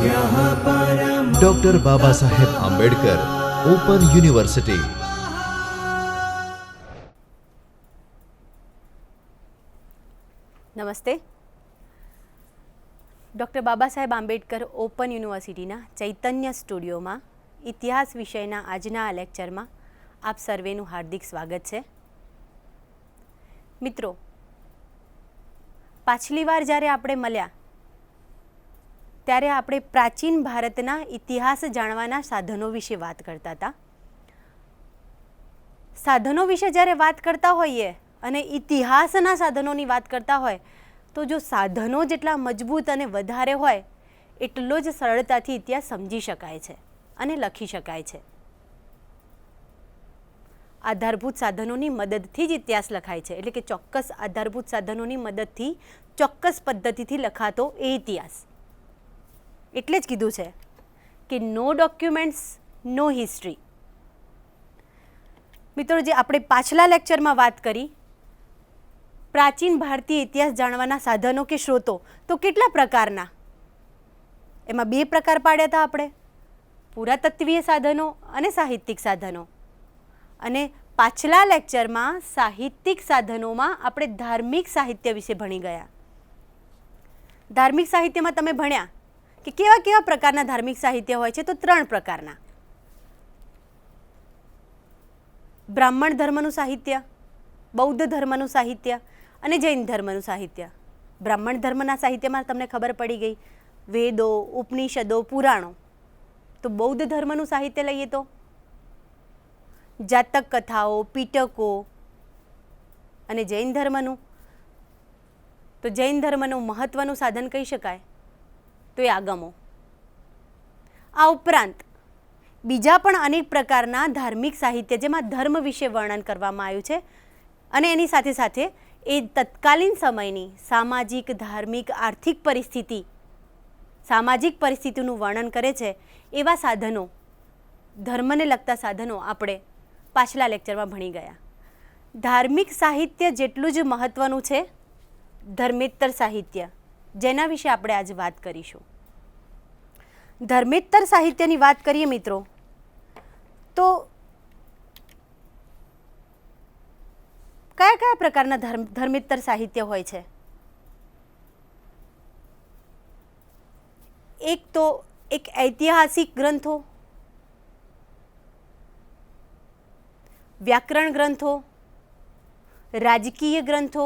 Doctor Baba Saheb Ambedkar open university. નમસ્તે. Doctor Baba Saheb Ambedkar open યુનિવર્સિટીના ચૈતન્ય સ્ટુડિયોમાં ઇતિહાસ વિષયના આજના આ લેક્ચરમાં આપ સર્વેનું હાર્દિક સ્વાગત છે. મિત્રો, પાછલી વાર જ્યારે આપણે મળ્યા ત્યારે આપણે પ્રાચીન ભારતના ઇતિહાસ જાણવાના સાધનો વિશે વાત કરતા હતા. સાધનો વિશે જ્યારે વાત કરતા હોઈએ અને ઇતિહાસના સાધનોની વાત કરતા હોય તો જો સાધનો જેટલા મજબૂત અને વધારે હોય એટલો જ સરળતાથી ઇતિહાસ સમજી શકાય છે અને લખી શકાય છે. આધારભૂત સાધનોની મદદથી જ ઇતિહાસ લખાય છે, એટલે કે ચોક્કસ આધારભૂત સાધનોની મદદથી ચોક્કસ પદ્ધતિથી લખાતો એ ઇતિહાસ. એટલે જ કીધું છે કે નો ડોક્યુમેન્ટ્સ નો હિસ્ટ્રી. મિત્રો, જે આપણે પાછલા લેક્ચરમાં વાત કરી પ્રાચીન ભારતીય ઇતિહાસ જાણવાના સાધનો કે સ્ત્રોતો, તો કેટલા પ્રકારના? એમાં બે પ્રકાર પાડ્યા હતા આપણે, પુરાતત્વીય સાધનો અને સાહિત્યિક સાધનો. અને પાછલા લેક્ચરમાં સાહિત્યિક સાધનોમાં આપણે ધાર્મિક સાહિત્ય વિશે ભણી ગયા. ધાર્મિક સાહિત્યમાં તમે ભણ્યા કે કેવા કેવા પ્રકારના ધાર્મિક સાહિત્ય હોય છે? તો 3 પ્રકારના: બ્રાહ્મણ ધર્મનું સાહિત્ય, બૌદ્ધ ધર્મનું સાહિત્ય અને જૈન ધર્મનું સાહિત્ય. બ્રાહ્મણ ધર્મના સાહિત્યમાં તમને ખબર પડી ગઈ, વેદો, ઉપનિષદો, પુરાણો. તો બૌદ્ધ ધર્મનું સાહિત્ય લઈએ તો જાતક કથાઓ, પીટકો. અને જૈન ધર્મનું, તો જૈન ધર્મનું મહત્વનું સાધન કહી શકાય તો એ આગમો. આ ઉપરાંત બીજા પણ અનેક પ્રકારના ધાર્મિક સાહિત્ય જેમાં ધર્મ વિશે વર્ણન કરવામાં આવ્યું છે અને એની સાથે સાથે એ તત્કાલીન સમયની સામાજિક, ધાર્મિક, આર્થિક પરિસ્થિતિ, સામાજિક પરિસ્થિતિનું વર્ણન કરે છે. એવા સાધનો, ધર્મને લગતા સાધનો આપણે પાછલા લેક્ચરમાં ભણી ગયા. ધાર્મિક સાહિત્ય જેટલું જ મહત્વનું છે ધર્મેત્તર સાહિત્ય, જેના વિશે આપણે આજે વાત કરીશું. ધર્મેત્તર સાહિત્યની વાત કરીએ મિત્રો, તો કયા કયા પ્રકારના ધર્મેત્તર સાહિત્ય હોય છે? એક ઐતિહાસિક ગ્રંથો, વ્યાકરણ ગ્રંથો, રાજકીય ગ્રંથો,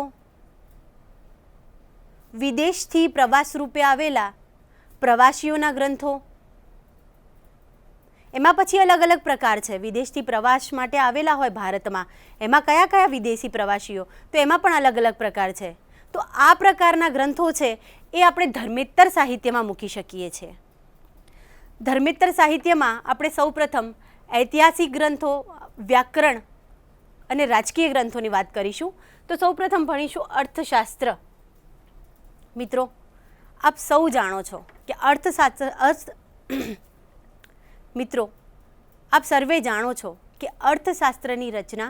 વિદેશથી પ્રવાસ રૂપે આવેલા પ્રવાસીઓના ગ્રંથો. એમાં પછી અલગ અલગ પ્રકાર છે. વિદેશથી પ્રવાસ માટે આવેલા હોય ભારતમાં, એમાં કયા કયા વિદેશી પ્રવાસીઓ, તો એમાં પણ અલગ અલગ પ્રકાર છે. તો આ પ્રકારના ગ્રંથો છે એ આપણે ધર્મેત્તર સાહિત્યમાં મૂકી શકીએ છીએ. ધર્મેત્તર સાહિત્યમાં આપણે સૌપ્રથમ ઐતિહાસિક ગ્રંથો, વ્યાકરણ અને રાજકીય ગ્રંથોની વાત કરીશું. તો સૌપ્રથમ ભણીશું અર્થશાસ્ત્ર. મિત્રો, આપ સૌ જાણો છો કે મિત્રો, આપ સર્વે જાણો છો કે અર્થશાસ્ત્રની રચના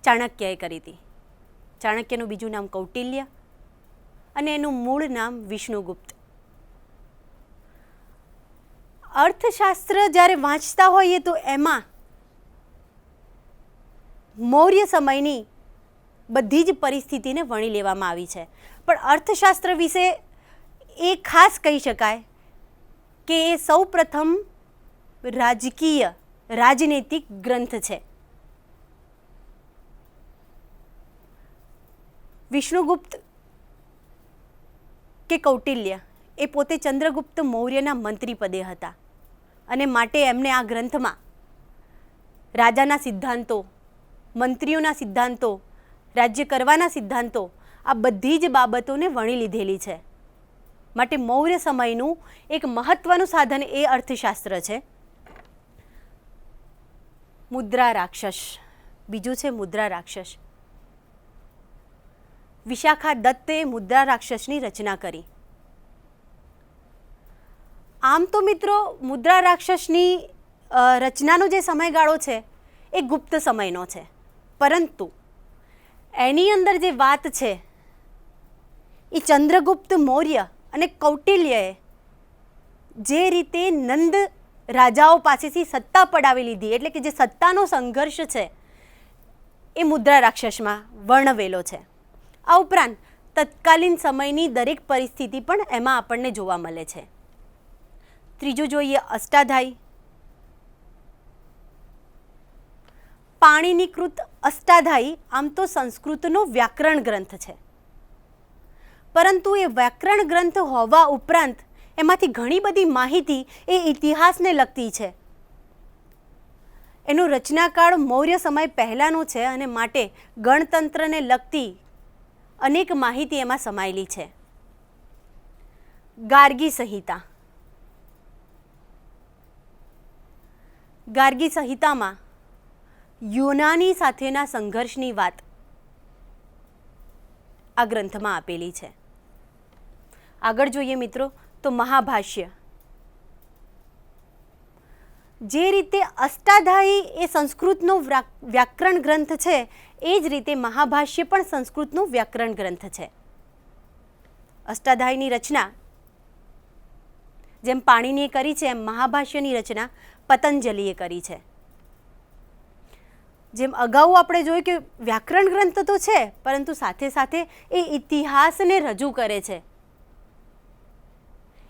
ચાણક્યએ કરી હતી. ચાણક્યનું બીજું નામ કૌટિલ્ય અને એનું મૂળ નામ વિષ્ણુગુપ્ત. અર્થશાસ્ત્ર જ્યારે વાંચતા હોઈએ તો એમાં મૌર્ય સમયની બધી જ પરિસ્થિતિને વણી લેવામાં આવી છે. પણ અર્થશાસ્ત્ર વિશે એ ખાસ કહી શકાય કે એ સૌ પ્રથમ રાજકીય, રાજનૈતિક ગ્રંથ છે. વિષ્ણુગુપ્ત કે કૌટિલ્ય એ પોતે ચંદ્રગુપ્ત મૌર્યના મંત્રી પદે હતા અને માટે એમને આ ગ્રંથમાં રાજાના સિદ્ધાંતો, મંત્રીઓના સિદ્ધાંતો, રાજ્ય કરવાના સિદ્ધાંતો, આ બધી જ બાબતોને વણી લીધેલી છે. માટે મૌર્ય સમયનું એક મહત્વનું સાધન એ અર્થશાસ્ત્ર છે. મુદ્રા રાક્ષસ, બીજું છે મુદ્રા રાક્ષસ. વિશાખા દત્તે મુદ્રા રાક્ષસની રચના કરી. આમ તો મિત્રો, મુદ્રા રાક્ષસની રચનાનો જે સમયગાળો છે એ ગુપ્ત સમયનો છે, પરંતુ એની અંદર જે વાત છે એ ચંદ્રગુપ્ત મૌર્ય અને કૌટિલ્યએ જે રીતે નંદ રાજાઓ પાસેથી સત્તા પડાવી લીધી, એટલે કે જે સત્તાનો સંઘર્ષ છે એ મુદ્રા રાક્ષસમાં વર્ણવેલો છે. આ ઉપરાંત તત્કાલીન સમયની દરેક પરિસ્થિતિ પણ એમાં આપણને જોવા મળે છે. ત્રીજું જોઈએ અષ્ટાધાયી. પાણિનીકૃત અષ્ટાધાયી આમ તો સંસ્કૃતનો વ્યાકરણ ગ્રંથ છે, પરંતુ એ વ્યાકરણ ગ્રંથ હોવા ઉપરાંત એમાંથી ઘણી બધી માહિતી એ ઇતિહાસને લગતી છે. એનો રચનાકાળ મૌર્ય સમય પહેલાંનો છે અને માટે ગણતંત્રને લગતી અનેક માહિતી એમાં સમાયેલી છે. ગાર્ગી સંહિતા. ગાર્ગી સંહિતામાં યુનાની સાથેના સંઘર્ષની વાત આ ગ્રંથમાં આપેલી છે. આગળ જોઈએ મિત્રો તો મહાભાષ્ય. જે રીતે અષ્ટાધાયી એ સંસ્કૃતનો વ્યાકરણ ગ્રંથ છે, એ જ રીતે મહાભાષ્ય પણ સંસ્કૃતનો વ્યાકરણ ગ્રંથ છે. અષ્ટાધાયીની રચના જેમ પાણિનીએ કરી છે, એમ મહાભાષ્યની રચના પતંજલિએ કરી છે. જેમ અગાઉ આપણે જોયું કે વ્યાકરણ ગ્રંથ તો છે, પરંતુ સાથે સાથે એ ઇતિહાસને રજૂ કરે છે.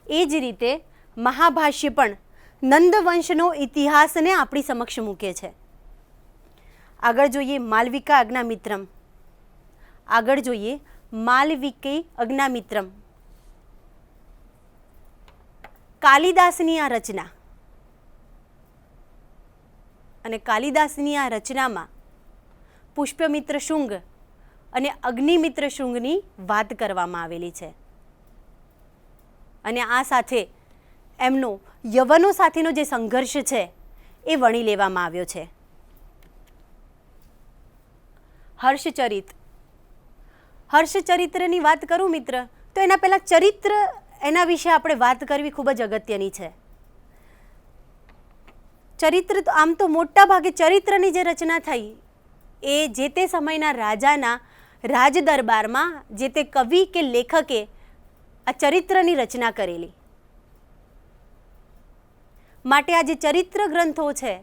એ જ રીતે મહાભાષ્ય પણ નંદવંશનો ઇતિહાસને આપણી સમક્ષ મૂકે છે. આગળ જોઈએ માલવિકા અજ્ઞામિત્રમ. આગળ જોઈએ માલવિકી અજ્ઞામિત્રમ. કાલિદાસની આ રચના, અને કાલિદાસની આ રચનામાં પુષ્પમિત્ર શુંગ અને અગ્નિમિત્ર શુંગની વાત કરવામાં આવેલી છે. અને આ સાથે એમનો યવનો સાથેનો જે સંઘર્ષ છે એ વણી લેવામાં આવ્યો છે. હર્ષચરિત. હર્ષચરિત્રની વાત કરું મિત્ર, તો એના પહેલાં ચરિત્ર, એના વિશે આપણે વાત કરવી ખૂબ જ અગત્યની છે. ચરિત્ર તો આમ તો મોટા ભાગે ચરિત્રની જે રચના થઈ એ જે તે સમયના રાજાના રાજ દરબારમાં જે તે કવિ કે લેખકે આ ચરિત્રની રચના કરેલી. માટે આ જે ચરિત્ર ગ્રંથો છે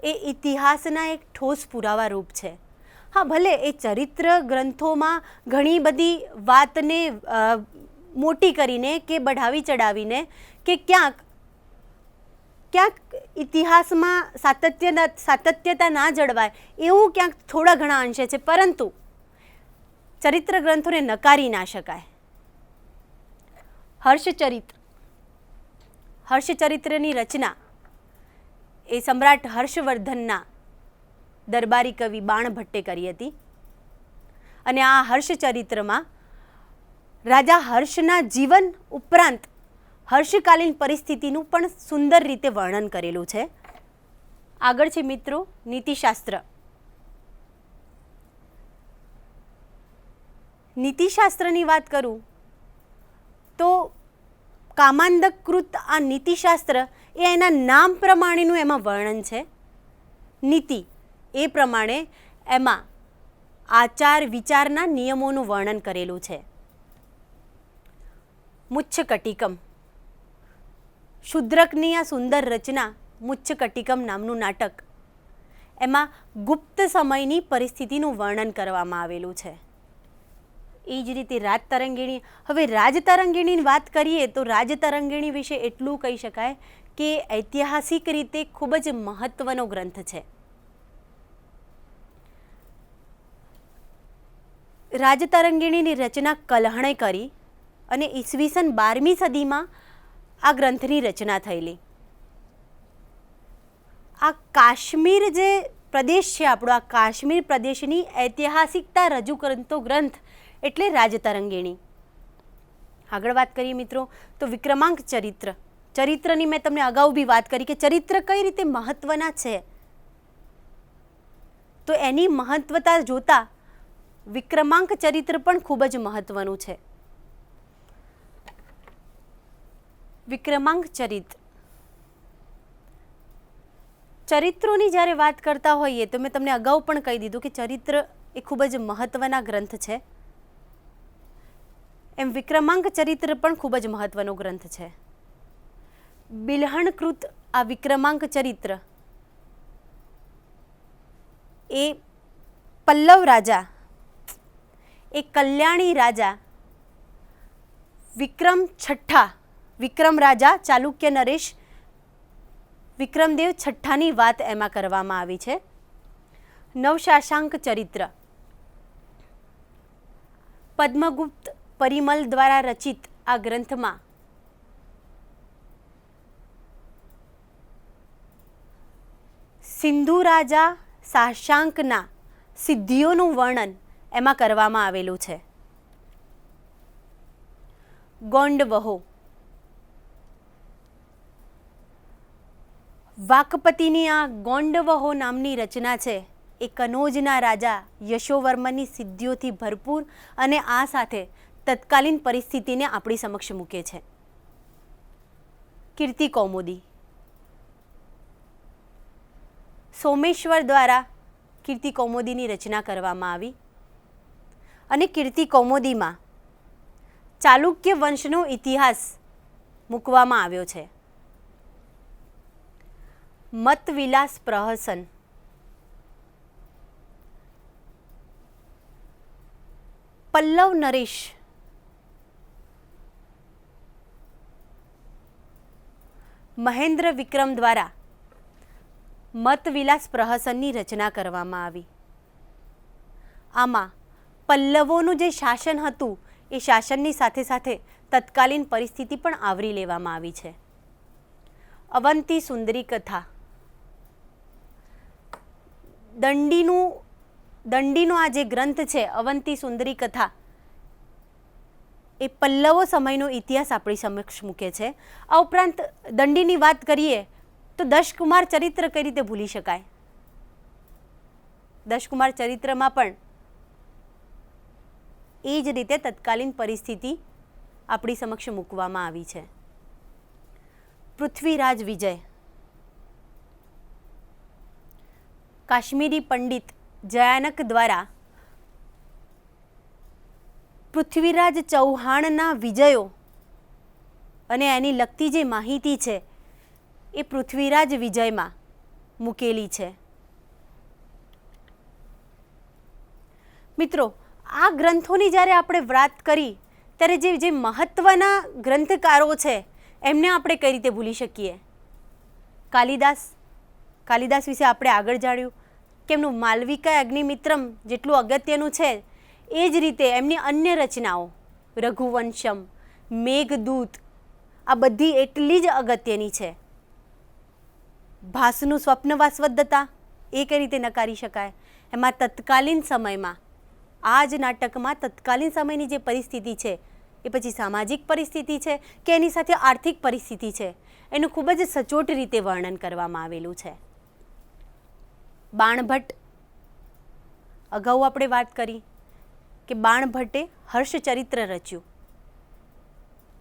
એ ઇતિહાસના એક ઠોસ પુરાવા રૂપ છે. હા, ભલે એ ચરિત્ર ગ્રંથોમાં ઘણી બધી વાતને મોટી કરીને કે બઢાવી ચડાવીને કે ક્યાંક ઇતિહાસમાં સાતત્યતા ના જળવાય એવું ક્યાંક થોડા ઘણા અંશે છે, પરંતુ ચરિત્ર ગ્રંથોને નકારી ના શકાય. હર્ષચરિત્રની રચના એ સમ્રાટ હર્ષવર્ધનના દરબારી કવિ બાણભટ્ટે કરી હતી. અને આ હર્ષચરિત્રમાં રાજા હર્ષના જીવન ઉપરાંત હર્ષકાલીન પરિસ્થિતિનું પણ સુંદર રીતે વર્ણન કરેલું છે. આગળ છે મિત્રો નીતિશાસ્ત્ર. નીતિશાસ્ત્રની વાત કરું તો કામાંદકૃત આ નીતિશાસ્ત્ર એ એના નામ પ્રમાણેનું એમાં વર્ણન છે. નીતિ એ પ્રમાણે એમાં આચાર વિચારના નિયમોનું વર્ણન કરેલું છે. મુચ્છકટિકમ. શુદ્રકની આ સુંદર રચના મુચ્છકટિકમ નામનું નાટક, એમાં ગુપ્ત સમયની પરિસ્થિતિનું વર્ણન કરવામાં આવેલું છે. એ જ રીતે રાજતરંગિણી. હવે રાજતરંગિણીની વાત કરીએ તો રાજતરંગિણી વિશે એટલું કહી શકાય કે ઐતિહાસિક રીતે ખૂબ જ મહત્વનો ગ્રંથ છે. રાજતરંગિણીની રચના કલ્હણે કરી અને ઈસવીસન 12મી સદીમાં આ ગ્રંથની રચના થયેલી. આ કાશ્મીર જે પ્રદેશ છે આપણો, આ કાશ્મીર પ્રદેશની ઐતિહાસિકતા રજૂ કરતો ગ્રંથ એટલે રાજતરંગિણી. આગળ વાત કરીએ મિત્રો તો વિક્રમાંક ચરિત્ર. ચરિત્રની મેં તમને અગાઉ બી વાત કરી કે ચરિત્ર કઈ રીતે મહત્વના છે, તો એની મહત્વતા જોતા વિક્રમાંક ચરિત્ર પણ ખૂબ જ મહત્વનું છે. વિક્રમાંક ચરિત્રોની જ્યારે વાત કરતા હોઈએ તો મેં તમને અગાઉ પણ કહી દીધું કે ચરિત્ર એ ખૂબ જ મહત્વના ગ્રંથ છે. એમ વિક્રમાંક ચરિત્ર પણ ખૂબ જ મહત્વનો ગ્રંથ છે. બિલ્હણકૃત આ વિક્રમાંક ચરિત્ર એ પલ્લવ રાજા, એ કલ્યાણી રાજા વિક્રમ રાજા ચાલુક્ય નરેશ વિક્રમદેવ છઠ્ઠાની વાત એમાં કરવામાં આવી છે. નવશાશાંક ચરિત્ર પદ્મગુપ્ત પરિમલ દ્વારા રચિત આ ગ્રંથમાં સિંધુ રાજા શાશાંકના સિદ્ધિઓનું વર્ણન એમાં કરવામાં આવેલું છે. ગોંડવહો વાકપતિની આ ગોંડવહો નામની રચના છે એ કનોજના રાજા યશોવર્મનની સિદ્ધિઓથી ભરપૂર અને આ સાથે તત્કાલીન પરિસ્થિતિને આપણી સમક્ષ મૂકે છે. કીર્તિ કૌમુદી સોમેશ્વર દ્વારા કીર્તિ કૌમુદીની રચના કરવામાં આવી અને કીર્તિ કૌમુદીમાં ચાલુક્ય વંશનો ઇતિહાસ મૂકવામાં આવ્યો છે. મતવિલાસ પ્રહસન પલ્લવ નરેશ મહેન્દ્ર વિક્રમ દ્વારા મતવિલાસ પ્રહસનની રચના કરવામાં આવી. આમાં પલ્લવોનું જે શાસન હતું એ શાસનની સાથે સાથે તત્કાલીન પરિસ્થિતિ પણ આવરી લેવામાં આવી છે. અવંતી સુંદરી કથા દંડીનો આ જે ગ્રંથ છે અવંતી સુંદરી કથા એ પલ્લવો સમયનો ઇતિહાસ આપણી સમક્ષ મૂકે છે. આ ઉપરાંત દંડીની વાત કરીએ તો દશકુમાર ચરિત્ર કઈ રીતે ભૂલી શકાય. દશકુમાર ચરિત્રમાં પણ એ જ રીતે તત્કાલીન પરિસ્થિતિ આપણી સમક્ષ મૂકવામાં આવી છે. પૃથ્વીરાજ વિજય કાશ્મીરી પંડિત જયાનક દ્વારા પૃથ્વીરાજ ચૌહાણના વિજયો અને એની લગતી જે માહિતી છે એ પૃથ્વીરાજ વિજયમાં મૂકેલી છે. મિત્રો, આ ગ્રંથોની જ્યારે આપણે વાત કરી ત્યારે જે મહત્ત્વના ગ્રંથકારો છે એમને આપણે કઈ રીતે ભૂલી શકીએ. કાલિદાસ વિશે આપણે આગળ જાણ્યું કે એમનું માલવિકા અગ્નિમિત્રમ જેટલું અગત્યનું છે એ જ રીતે એમની અન્ય રચનાઓ રઘુવંશમ, મેઘદૂત આ બધી એટલી જ અગત્યની છે. ભાસનું સ્વપ્નવાસવદત્તા એ કઈ રીતે નકારી શકાય. એમાં તત્કાલીન સમયમાં આ જ નાટકમાં તત્કાલીન સમયની જે પરિસ્થિતિ છે એ પછી સામાજિક પરિસ્થિતિ છે કે એની સાથે આર્થિક પરિસ્થિતિ છે એનું ખૂબ જ સચોટ રીતે વર્ણન કરવામાં આવેલું છે. બાણભટ્ટ અગાઉ આપણે વાત કરી કે બાણભટ્ટે હર્ષચરિત્ર રચ્યું.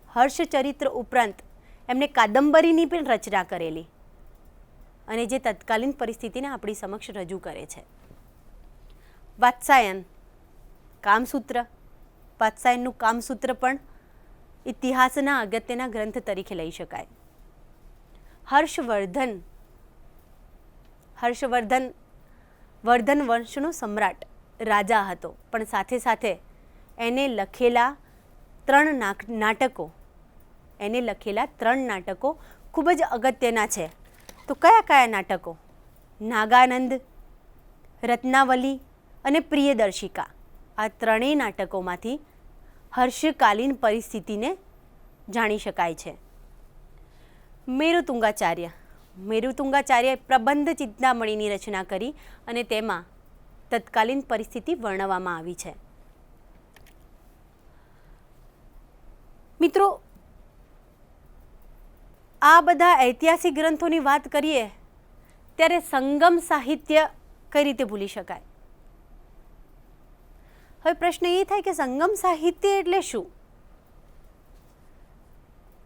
હર્ષચરિત્ર ઉપરાંત એમણે કાદંબરીની પણ રચના કરેલી અને જે તત્કાલીન પરિસ્થિતિને આપણી સમક્ષ રજૂ કરે છે. વાત્સાયન વાત્સાયનનું કામસૂત્ર પણ ઇતિહાસના અગત્યના ગ્રંથ તરીકે લઈ શકાય. હર્ષવર્ધન વંશનો સમ્રાટ રાજા હતો પણ સાથે સાથે એને લખેલા ત્રણ નાટકો ખૂબ જ અગત્યના છે. તો કયા નાટકો? નાગાનંદ, રત્નાવલી અને પ્રિયદર્શિકા. આ ત્રણેય નાટકોમાંથી હર્ષકાલીન પરિસ્થિતિને જાણી શકાય છે. મેરુતુંગાચાર્ય પ્રબંધ ચિંતામણીની રચના કરી અને તેમાં તત્કાલીન પરિસ્થિતિ વર્ણવવામાં આવી છે. મિત્રો, આ બધા ઐતિહાસિક ગ્રંથોની વાત કરીએ ત્યારે સંગમ સાહિત્ય કઈ રીતે ભૂલી શકાય. હવે પ્રશ્ન એ થાય કે સંગમ સાહિત્ય એટલે શું?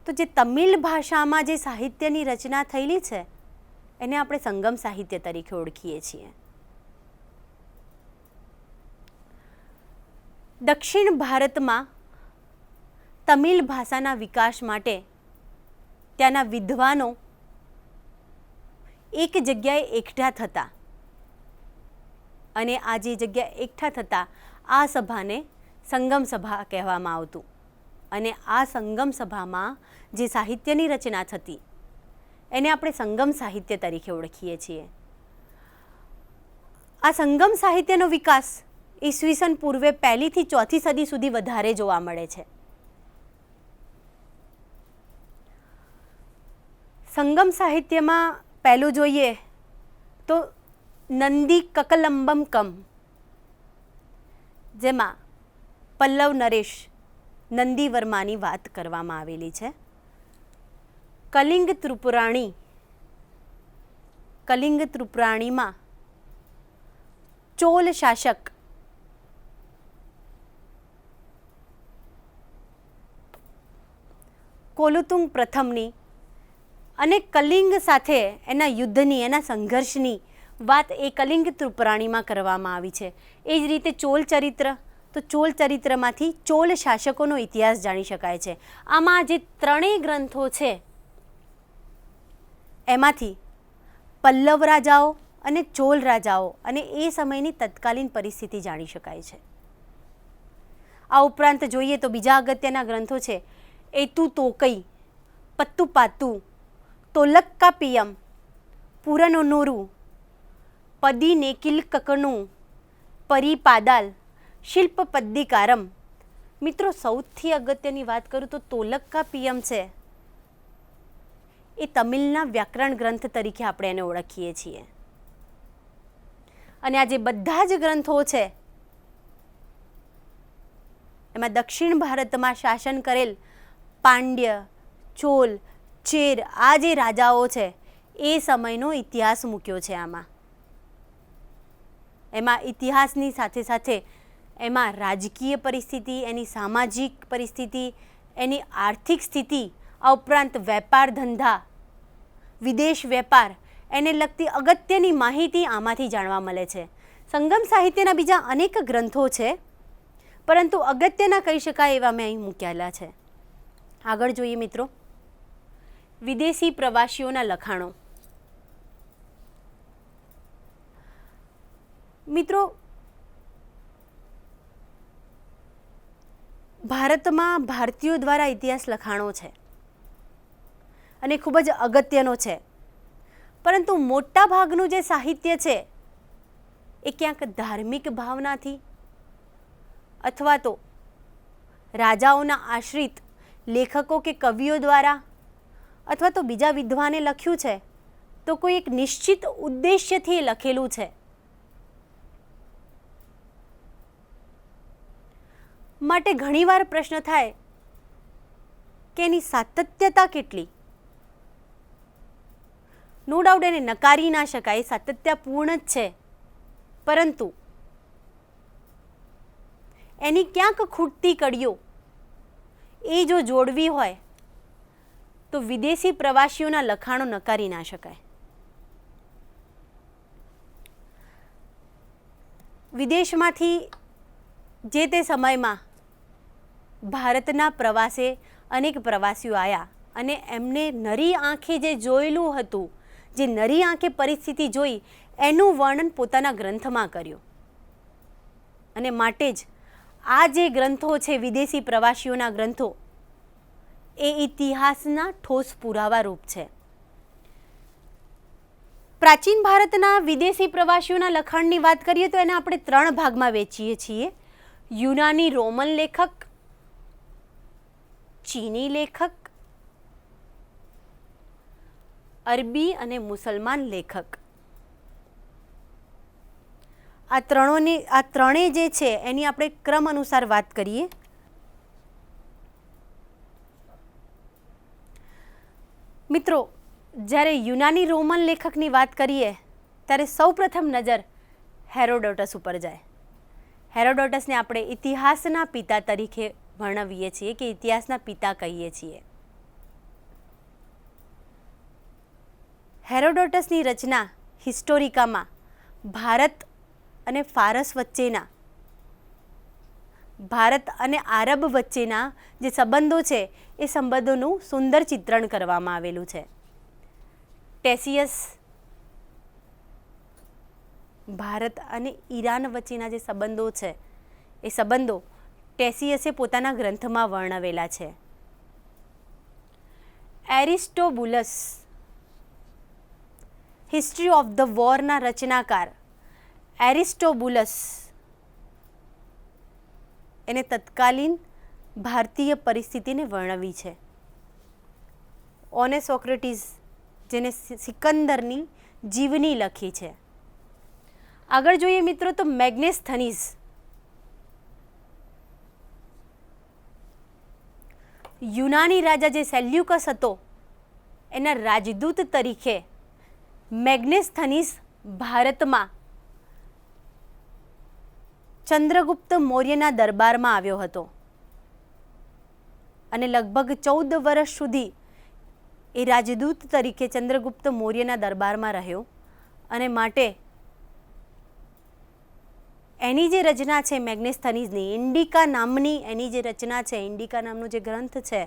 તો જે તમિલ ભાષામાં જે સાહિત્યની રચના થયેલી છે એને આપણે સંગમ સાહિત્ય તરીકે ઓળખીએ છીએ. દક્ષિણ ભારતમાં તમિલ ભાષાના વિકાસ માટે ત્યાંના વિદ્વાનો એક જગ્યાએ એકઠા થતા અને આ જે જગ્યા એકઠા થતા આ સભાને સંગમ સભા કહેવામાં આવતું અને આ સંગમ સભામાં જે સાહિત્યની રચના થતી એને આપણે સંગમ સાહિત્ય તરીકે ઓળખીએ છીએ. આ સંગમ સાહિત્યનો વિકાસ ઈસવીસન પૂર્વે 1લી થી 4થી સદી સુધી વધારે જોવા મળે છે. સંગમ સાહિત્યમાં પહેલું જોઈએ તો નંદી કકલંબમ કમ, જેમાં પલ્લવ નરેશ નંદી વર્માની વાત કરવામાં આવેલી છે. કલિંગ ત્રિપુરાણીમાં ચોલ શાસક કોલુતુંગ પ્રથમની અને કલિંગ સાથે એના યુદ્ધની, એના સંઘર્ષની વાત એ કલિંગ ત્રિપુરાણીમાં કરવામાં આવી છે. એ જ રીતે ચોલ ચરિત્ર, તો ચોલ ચરિત્રમાંથી ચોલ શાસકોનો ઇતિહાસ જાણી શકાય છે. આમાં જે ત્રણેય ગ્રંથો છે એમાંથી પલ્લવ રાજાઓ અને ચોલ રાજાઓ અને એ સમયની તત્કાલીન પરિસ્થિતિ જાણી શકાય છે. આ ઉપરાંત જોઈએ તો બીજા અગત્યના ગ્રંથો છે એતુ તોકઈ, પત્તુ પાતુ, તોલક્કાપિયમ, પુરનોનોરુ, પદી નેકિલ કકણું, પરિપાદાલ, શિલ્પ પદ્દિકારમ. મિત્રો, સૌથી અગત્યની વાત કરું તો તોલક્કાપિયમ છે એ તમિલના વ્યાકરણ ગ્રંથ તરીકે આપણે એને ઓળખીએ છીએ. અને આ જે બધા જ ગ્રંથો છે એમાં દક્ષિણ ભારતમાં શાસન કરેલ પાંડ્ય, ચોલ, ચેર આ જે રાજાઓ છે એ સમયનો ઇતિહાસ મૂક્યો છે આમાં. એમાં ઇતિહાસની સાથે સાથે એમાં રાજકીય પરિસ્થિતિ, એની સામાજિક પરિસ્થિતિ, એની આર્થિક સ્થિતિ, આ ઉપરાંત વેપાર ધંધા, વિદેશ વેપાર, એને લગતી અગત્યની માહિતી આમાંથી જાણવા મળે છે. સંગમ સાહિત્યના બીજા અનેક ગ્રંથો છે, પરંતુ અગત્યના કહી શકાય એવા મેં અહીં મૂકેલા છે. આગળ જોઈએ મિત્રો, વિદેશી પ્રવાસીઓના લખાણો. મિત્રો, ભારતમાં ભારતીયો દ્વારા ઇતિહાસ લખાણો છે અને ખૂબ જ અગત્યનો છે, પરંતુ મોટા ભાગનું જે સાહિત્ય છે એ ક્યાંક ધાર્મિક ભાવનાથી અથવા તો રાજાઓના આશ્રિત લેખકો કે કવિઓ દ્વારા અથવા તો બીજા વિદ્વાને લખ્યું છે, તો કોઈ એક નિશ્ચિત ઉદ્દેશ્યથી લખેલું છે. માટે ઘણીવાર પ્રશ્ન થાય કે એની સાતત્યતા કેટલી. નો ડાઉટ એને નકારી ના શકાય, સાતત્યપૂર્ણ જ છે, પરંતુ એની ક્યાંક ખૂટતી કડીઓ એ જો જોડવી હોય તો વિદેશી પ્રવાસીઓના લખાણો નકારી ના શકાય. વિદેશમાંથી જે તે સમયમાં ભારતના પ્રવાસે અનેક પ્રવાસીઓ આવ્યા અને એમને નરી આંખે જે જોયેલું હતું, જે નરી આંખે પરિસ્થિતિ જોઈ, એનું વર્ણન પોતાના ગ્રંથમાં કર્યું. અને માટે જ આ જે ગ્રંથો છે વિદેશી પ્રવાસીઓના ગ્રંથો એ ઇતિહાસના ઠોસ પુરાવા રૂપ છે. પ્રાચીન ભારતના વિદેશી પ્રવાસીઓના લખાણની વાત કરીએ તો એને આપણે 3 ભાગમાં વહેંચીએ છીએ: યુનાની રોમન લેખક, ચીની લેખક, અરબી અને મુસલમાન લેખક. આ ત્રણેય જે છે એની આપણે ક્રમ અનુસાર વાત કરીએ. મિત્રો, જ્યારે યુનાની રોમન લેખકની વાત કરીએ ત્યારે સૌપ્રથમ નજર હેરોડોટસ ઉપર જાય. હેરોડોટસને આપણે ઇતિહાસના પિતા તરીકે વર્ણવીએ છીએ કે ઇતિહાસના પિતા કહીએ છીએ. હેરોડોટસની રચના હિસ્ટોરિકામાં ભારત અને ફારસ વચ્ચેના ભારત અને આરબ વચ્ચેના જે સંબંધો છે એ સંબંધોનું સુંદર ચિત્રણ કરવામાં આવેલું છે. ટેસિયસ ભારત અને ઈરાન વચ્ચેના જે સંબંધો છે એ સંબંધો ટેસિયસે પોતાના ગ્રંથમાં વર્ણવેલા છે. એરિસ્ટોબુલસ હિસ્ટ્રી ઓફ ધ વોરના રચનાકાર એરિસ્ટોબુલસ એને તત્કાલીન ભારતીય પરિસ્થિતિને વર્ણવી છે. ઓને સોક્રેટિસ જેને સિકંદરની જીવની લખી છે. આગળ જોઈએ મિત્રો તો મેગ્નેસ્થનીસ યુનાની રાજા જે સેલ્યુકસ હતો એના રાજદૂત તરીકે મેગ્નેસ્થનીસ ભારતમાં ચંદ્રગુપ્ત મૌર્યના દરબારમાં આવ્યો હતો અને લગભગ 14 વર્ષ સુધી એ રાજદૂત તરીકે ચંદ્રગુપ્ત મૌર્યના દરબારમાં રહ્યો અને માટે એની જે રચના છે મેગ્નેસ્થનીસની ઇન્ડિકા નામની એની જે રચના છે, ઇન્ડિકા નામનો જે ગ્રંથ છે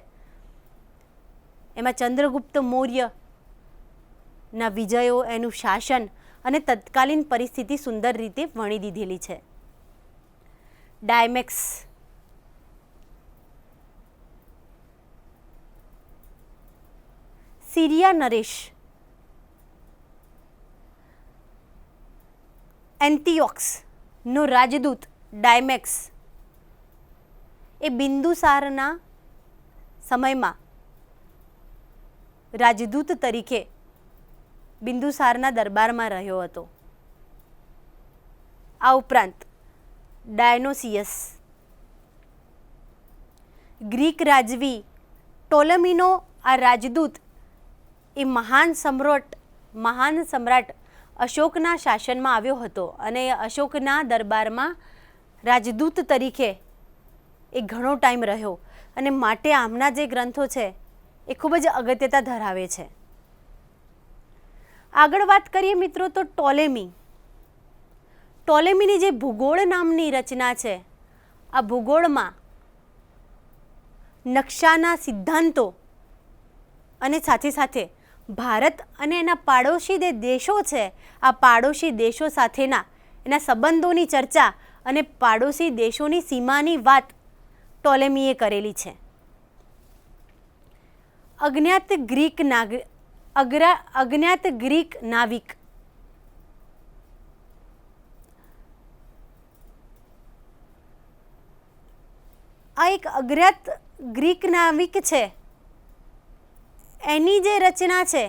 એમાં ચંદ્રગુપ્ત મૌર્યના વિજયો, એનું શાસન અને તત્કાલીન પરિસ્થિતિ સુંદર રીતે વણી દીધેલી છે. ડાયમેક્સ સિરિયા નરેશ એન્ટિયોક્સ નો રાજદૂત ડાયમેક્સ એ બિંદુસારના સમયમાં રાજદૂત તરીકે બિંદુસારના દરબારમાં રહ્યો હતો. આ ઉપરાંત ડાયનોસિયસ ગ્રીક રાજવી ટોલેમીનો આ રાજદૂત એ મહાન સમ્રાટ અશોકના શાસનમાં આવ્યો હતો અને અશોકના દરબારમાં રાજદૂત તરીકે એ ઘણો ટાઈમ રહ્યો અને માટે આમના જે ગ્રંથો છે એ ખૂબ જ અગત્યતા ધરાવે છે. આગળ વાત કરીએ મિત્રો તો ટોલેમીની જે ભૂગોળ નામની રચના છે, આ ભૂગોળમાં નકશાના સિદ્ધાંતો અને સાથે સાથે ભારત અને એના પાડોશી જે દેશો છે, આ પાડોશી દેશો સાથેના એના સંબંધોની ચર્ચા અને પાડોશી દેશોની સીમાની વાત ટોલેમીએ કરેલી છે. અજ્ઞાત ગ્રીક નાવિક આ એક અજ્ઞાત ગ્રીક નાવિક છે, એની જે રચના છે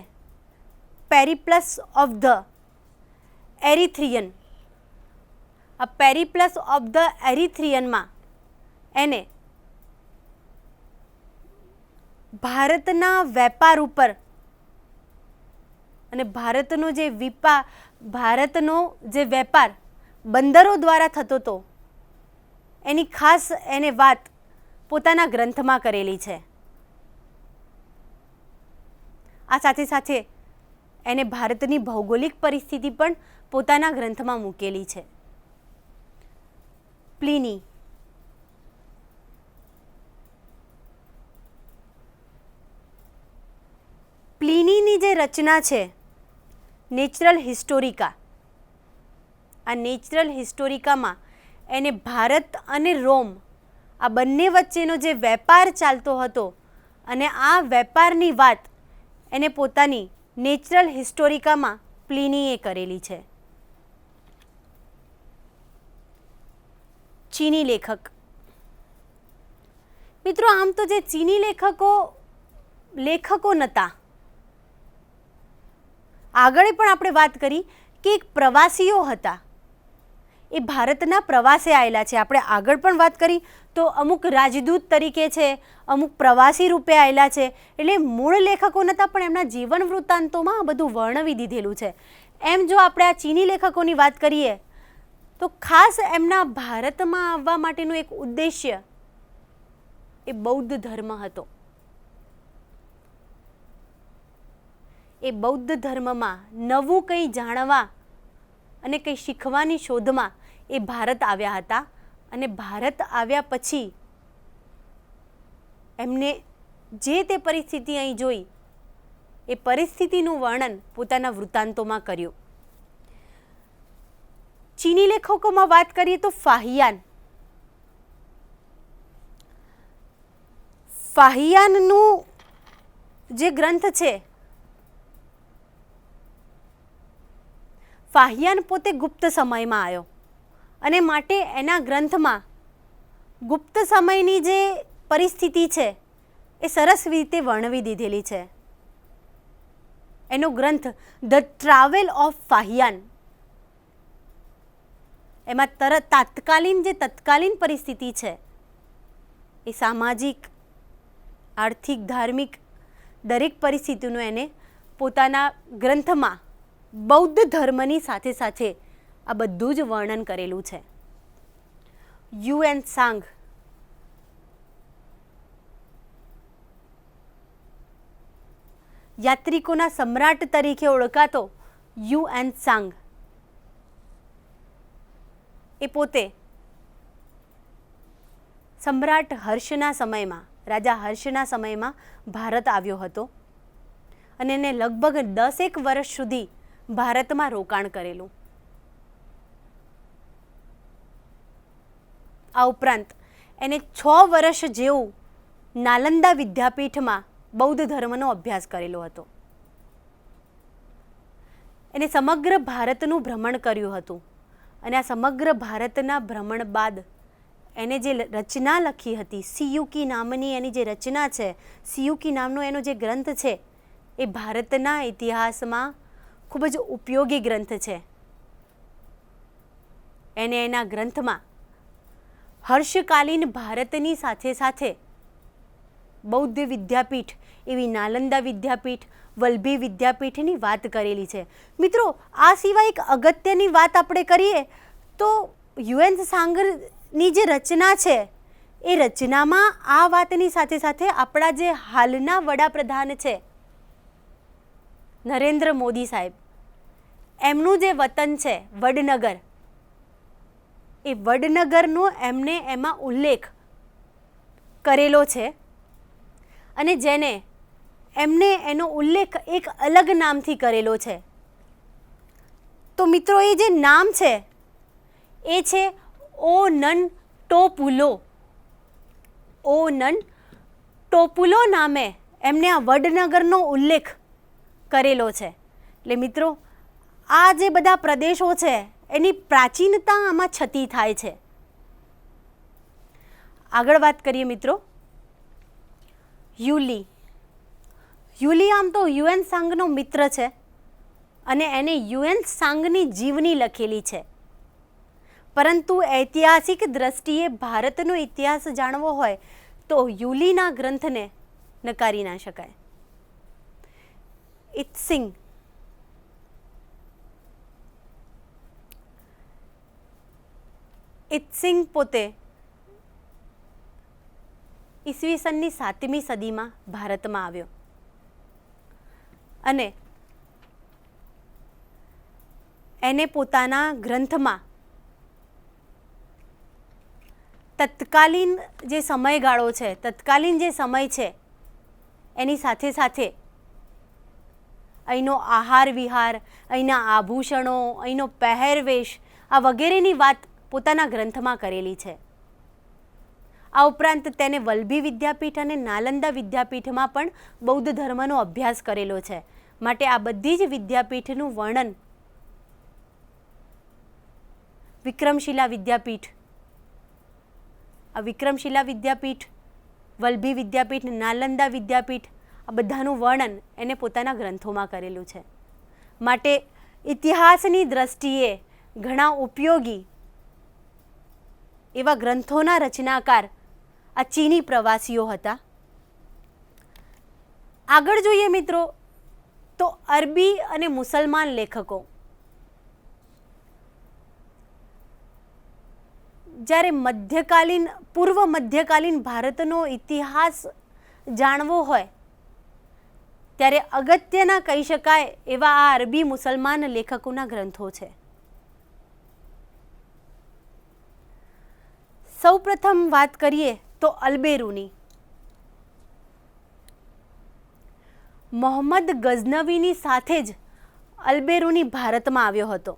પેરિપ્લસ ઓફ ધ એરિથ્રિયન. આ પેરિપ્લસ ઓફ ધ એરિથ્રિયનમાં એને ભારતના વેપાર ઉપર અને ભારતનો જે વેપાર બંદરો દ્વારા થતો હતો એની ખાસ એને વાત પોતાના ગ્રંથમાં કરેલી છે. આ સાથે સાથે એને ભારતની ભૌગોલિક પરિસ્થિતિ પણ પોતાના ગ્રંથમાં મૂકેલી છે. પ્લિનીની જે રચના છે નેચરલ હિસ્ટોરિકા, આ નેચરલ હિસ્ટોરિકામાં એને ભારત અને રોમ આ બંને વચ્ચેનો જે વેપાર ચાલતો હતો અને આ વેપારની વાત એને પોતાની નેચરલ હિસ્ટોરિકામાં પ્લિનીએ કરેલી છે. ચીની લેખક મિત્રો, આમ તો જે ચીની લેખકો નહોતા, આગળ પણ આપણે વાત કરી કે એક પ્રવાસીઓ હતા, એ ભારતના પ્રવાસે આવેલા છે. આપણે આગળ પણ વાત કરી તો અમુક રાજદૂત તરીકે છે, અમુક પ્રવાસી રૂપે આવેલા છે. એટલે મૂળ લેખકો નહોતા પણ એમના જીવન વૃત્તાંતોમાં આ બધું વર્ણવી દીધેલું છે. એમ જો આપણે આ ચીની લેખકોની વાત કરીએ તો ખાસ એમના ભારતમાં આવવા માટેનું એક ઉદ્દેશ્ય એ બૌદ્ધ ધર્મ હતો. એ બૌદ્ધ ધર્મમાં નવું કંઈ જાણવા અને કંઈ શીખવાની શોધમાં એ ભારત આવ્યા હતા અને ભારત આવ્યા પછી એમને જે તે પરિસ્થિતિ અહીં જોઈ એ પરિસ્થિતિનું વર્ણન પોતાના વૃત્તાંતોમાં કર્યું. ચીની લેખકોમાં વાત કરીએ તો ફાહિયાનનું જે ગ્રંથ છે, ફાહિયાન પોતે ગુપ્ત સમયમાં આવ્યો અને માટે એના ગ્રંથમાં ગુપ્ત સમયની જે પરિસ્થિતિ છે એ સરસ રીતે વર્ણવી દીધેલી છે. એનો ગ્રંથ ધ ટ્રાવેલ ઓફ ફાહિયાન, એમાં તત્કાલીન પરિસ્થિતિ છે એ સામાજિક, આર્થિક, ધાર્મિક દરેક પરિસ્થિતિનું એને પોતાના ગ્રંથમાં બૌદ્ધ ધર્મની સાથે સાથે આ બધું જ વર્ણન કરેલું છે. યુએન સાંગ યાત્રિકોના સમ્રાટ તરીકે ઓળખાતો યુએન સાંગ એ પોતે સમ્રાટ હર્ષના સમયમાં, રાજા હર્ષના સમયમાં ભારત આવ્યો હતો અને એને લગભગ 10 વર્ષ સુધી ભારતમાં રોકાણ કરેલું. આ ઉપરાંત એને 6 વર્ષ જેવું નાલંદા વિદ્યાપીઠમાં બૌદ્ધ ધર્મનો અભ્યાસ કરેલો હતો. એને સમગ્ર ભારતનું ભ્રમણ કર્યું હતું અને આ સમગ્ર ભારતના ભ્રમણ બાદ એને જે રચના લખી હતી, સિયુકી નામની એની જે રચના છે, સિયુકી નામનો એનો જે ગ્રંથ છે એ ભારતના ઇતિહાસમાં ખૂબ જ ઉપયોગી ગ્રંથ છે. એને એના ગ્રંથમાં હર્ષકાલીન ભારતની સાથે સાથે બૌદ્ધ વિદ્યાપીઠ એવી નાલંદા વિદ્યાપીઠ, વલ્લભી વિદ્યાપીઠની વાત કરેલી છે. મિત્રો, આ સિવાય એક અગત્યની વાત આપણે કરીએ તો યુએન સાંગની જે રચના છે એ રચનામાં આ વાતની સાથે સાથે આપણા જે હાલના વડાપ્રધાન છે નરેન્દ્ર મોદી સાહેબ, એમનું જે વતન છે વડનગર, એ વડનગરનો એમને એમાં ઉલ્લેખ કરેલો છે અને જેને એમને એનો ઉલ્લેખ એક અલગ નામથી કરેલો છે. તો મિત્રો, એ જે નામ છે એ છે ઓનન ટોપુલો. ઓનન ટોપુલો નામે એમને આ વડનગરનો ઉલ્લેખ કરેલો છે. એટલે મિત્રો, આ જે બધા પ્રદેશો છે એની પ્રાચીનતા આમાં છતી થાય છે. આગળ વાત કરીએ મિત્રો, યુલી. યુલી આમ તો યુએન સાંગનો મિત્ર છે અને એને યુએન સાંગની જીવની લખેલી છે, પરંતુ ઐતિહાસિક દ્રષ્ટિએ ભારતનો ઇતિહાસ જાણવો હોય તો યુલીના ગ્રંથને નકારી ના શકાય. ઇત્સિંગ પોતે ઈસવીસનની 7મી સદીમાં ભારતમાં આવ્યો અને એને પોતાના ગ્રંથમાં તત્કાલીન જે સમયગાળો છે, તત્કાલીન જે સમય છે એની સાથે સાથે અહીંનો આહાર વિહાર, અહીંના આભૂષણો, અહીંનો પહેરવેશ, આ વગેરેની વાત પોતાના ગ્રંથમાં કરેલી છે. આ ઉપરાંત તેને વલ્લભી વિદ્યાપીઠ અને નાલંદા વિદ્યાપીઠમાં પણ બૌદ્ધ ધર્મનો અભ્યાસ કરેલો છે. માટે આ બધી જ વિદ્યાપીઠનું વર્ણન વિક્રમશિલા વિદ્યાપીઠ, આ વિક્રમશિલા વિદ્યાપીઠ, વલ્લભી વિદ્યાપીઠ, નાલંદા વિદ્યાપીઠ, આ બધાનું વર્ણન એને પોતાના ગ્રંથોમાં કરેલું છે. માટે ઇતિહાસની દ્રષ્ટિએ ઘણા ઉપયોગી એવા ગ્રંથોના રચનાકાર આ ચીની પ્રવાસીઓ હતા. આગળ જોઈએ મિત્રો તો અરબી અને મુસલમાન લેખકો. જ્યારે પૂર્વ મધ્યકાલીન ભારતનો ઇતિહાસ જાણવો હોય ત્યારે અગત્યના કહી શકાય એવા આ અરબી મુસલમાન લેખકોના ગ્રંથો છે. સૌપ્રથમ વાત કરીએ તો અલબેરુની. મોહમ્મદ ગઝનવીની સાથે જ અલબેરુની ભારતમાં આવ્યો હતો.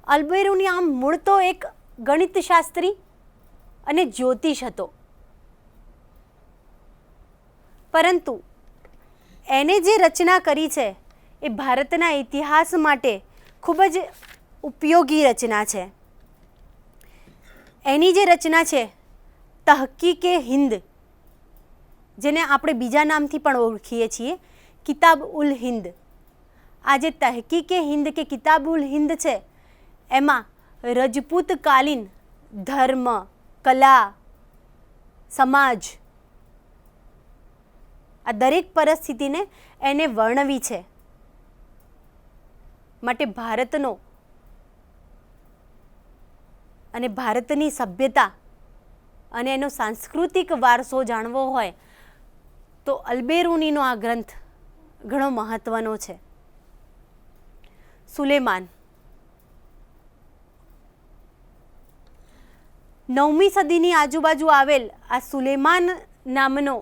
અલબેરુની આમ મૂળ તો એક ગણિતશાસ્ત્રી અને જ્યોતિષ હતો, પરંતુ એને જે રચના કરી છે એ ભારતના ઇતિહાસ માટે ખૂબ જ ઉપયોગી રચના છે. એની જે રચના છે તહકીકે હિન્દ, જેને આપણે બીજા નામથી પણ ઓળખીએ છીએ કિતાબ ઉલ હિન્દ. આ જે તહકીકે હિન્દ કે કિતાબ ઉલ હિન્દ છે એમાં રજપૂતકાલીન ધર્મ, કલા, સમાજ, આ દરેક પરિસ્થિતિને એને વર્ણવી છે. માટે ભારતનો અને ભારતની સભ્યતા અને એનો સાંસ્કૃતિક વારસો જાણવો હોય તો અલબેરુનીનો આ ગ્રંથ ઘણો મહત્વનો છે. સુલેમાન 9મી સદીની આજુબાજુ આવેલ આ સુલેમાન નામનો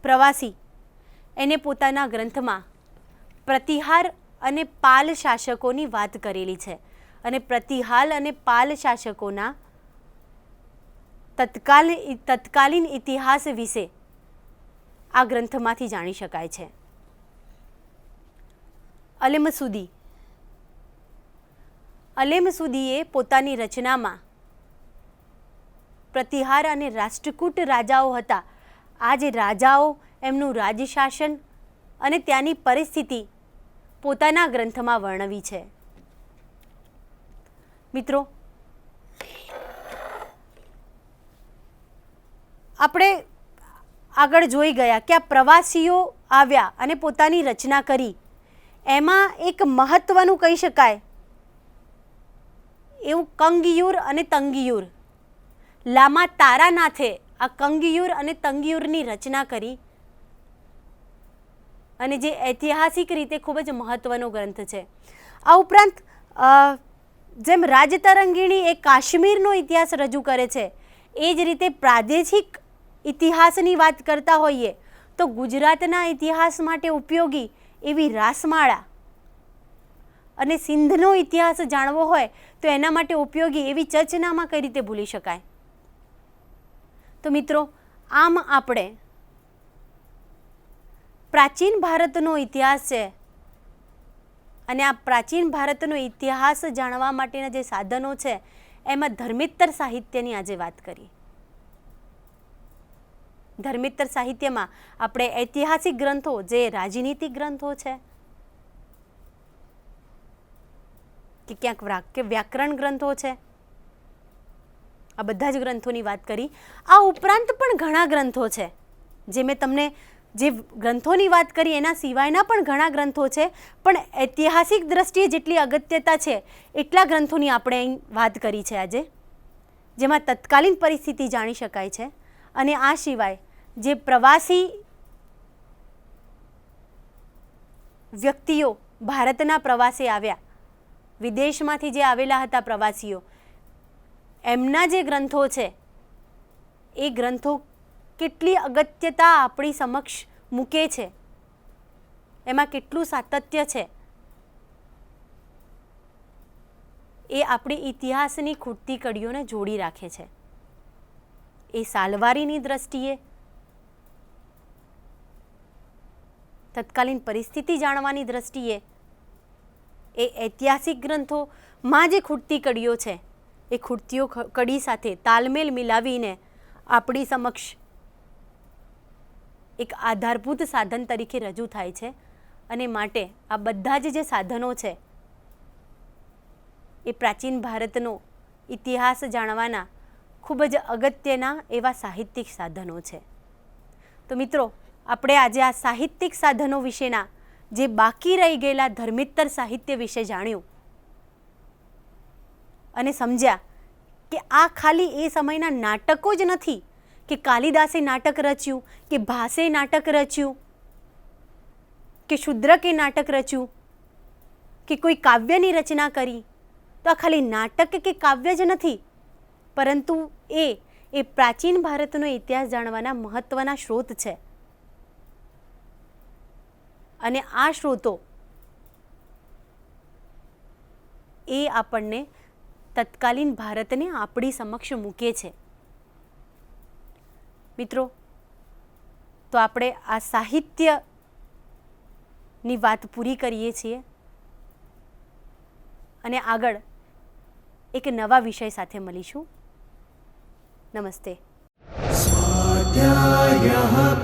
પ્રવાસી એને પોતાના ગ્રંથમાં પ્રતિહાર અને પાલ શાસકોની વાત કરેલી છે. અને પ્રતિહાલ અને પાલ શાસકોના તત્કાલીન ઇતિહાસ વિશે આ ગ્રંથમાંથી જાણી શકાય છે. અલેમસુદીએ પોતાની રચનામાં પ્રતિહાર અને રાષ્ટ્રકૂટ રાજાઓ હતા, આ જે રાજાઓ એમનું રાજશાસન અને ત્યાંની પરિસ્થિતિ પોતાના ગ્રંથમાં વર્ણવી છે. મિત્રો, આપણે આગળ જોઈ ગયા કે આ પ્રવાસીઓ આવ્યા અને પોતાની રચના કરી. એમાં એક મહત્વનું કહી શકાય એવું કંગિયુર અને તંગિયુર. લામા તારાનાથે આ કંગિયુર અને તંગિયુરની રચના કરી અને જે ઐતિહાસિક રીતે ખૂબ જ મહત્વનો ગ્રંથ છે. આ ઉપરાંત જેમ રાજતરંગીણી એ કાશ્મીરનો ઇતિહાસ રજૂ કરે છે, એ જ રીતે પ્રાદેશિક ઇતિહાસની વાત કરતા હોઈએ તો ગુજરાતના ઇતિહાસ માટે ઉપયોગી એવી રાસમાળા અને સિંધનો ઇતિહાસ જાણવો હોય તો એના માટે ઉપયોગી એવી ચર્ચનામાં કઈ રીતે ભૂલી શકાય. તો મિત્રો, આમ આપણે પ્રાચીન ભારતનો ઇતિહાસ છે અને આ પ્રાચીન ભારતનો ઇતિહાસ જાણવા માટેના જે સાધનો છે એમાં ધર્મેત્તર સાહિત્યની આજે વાત કરી. ધર્મેત્તર સાહિત્યમાં આપણે ઐતિહાસિક ગ્રંથો, જે રાજનીતિક ગ્રંથો છે કે ક્યાંક વ્યાકરણ ગ્રંથો છે, આ બધા જ ગ્રંથોની વાત કરી. આ ઉપરાંત પણ ઘણા ગ્રંથો છે જે મેં તમને જે ગ્રંથોની વાત કરી એના સિવાયના પણ ઘણા ગ્રંથો છે, પણ ઐતિહાસિક દ્રષ્ટિએ જેટલી અગત્યતા છે એટલા ગ્રંથોની આપણે અહીં વાત કરી છે આજે, જેમાં તત્કાલીન પરિસ્થિતિ જાણી શકાય છે. અને આ સિવાય જે પ્રવાસી વ્યક્તિઓ ભારતના પ્રવાસે આવ્યા, વિદેશમાંથી જે આવેલા હતા પ્રવાસીઓ, એમના જે ગ્રંથો છે એ ગ્રંથો કેટલી અગત્યતા આપણી સમક્ષ મૂકે છે, એમાં કેટલું સાતત્ય છે, એ આપણી ઇતિહાસની ખૂટતી કડીઓને જોડી રાખે છે. એ સાલવારીની દ્રષ્ટિએ, તત્કાલીન પરિસ્થિતિ જાણવાની દ્રષ્ટિએ, એ ઐતિહાસિક ગ્રંથોમાં જે ખૂટતી કડીઓ છે એ ખૂટતીઓ કડી સાથે તાલમેલ મિલાવીને આપણી સમક્ષ એક આધારભૂત સાધન તરીકે રજૂ થાય છે. અને માટે આ બધા જ જે સાધનો છે એ પ્રાચીન ભારતનો ઇતિહાસ જાણવાના ખૂબ જ અગત્યના એવા સાહિત્યિક સાધનો છે. તો મિત્રો, આપણે આજે આ સાહિત્યિક સાધનો વિશેના જે બાકી રહી ગયેલા ધર્મેત્તર સાહિત્ય વિશે જાણ્યું અને સમજ્યા કે આ ખાલી એ સમયના નાટકો જ નથી કે કાલિદાસે નાટક રચ્યું, કે ભાસે નાટક રચ્યું, કે શુદ્રકે નાટક રચ્યું, કે કોઈ કાવ્યની રચના કરી, તો આ ખાલી નાટક કે કાવ્ય જ નથી, પરંતુ એ પ્રાચીન ભારતનો ઇતિહાસ જાણવાના મહત્વના સ્ત્રોત છે. અને આ સ્ત્રોતો એ આપણને તત્કાલીન ભારતને આપણી સમક્ષ મૂકે છે. મિત્રો, તો આપણે આ સાહિત્યની વાત પૂરી કરીએ છીએ અને આગળ એક નવા વિષય સાથે મળીશું. નમસ્તે. स्वाध्यायः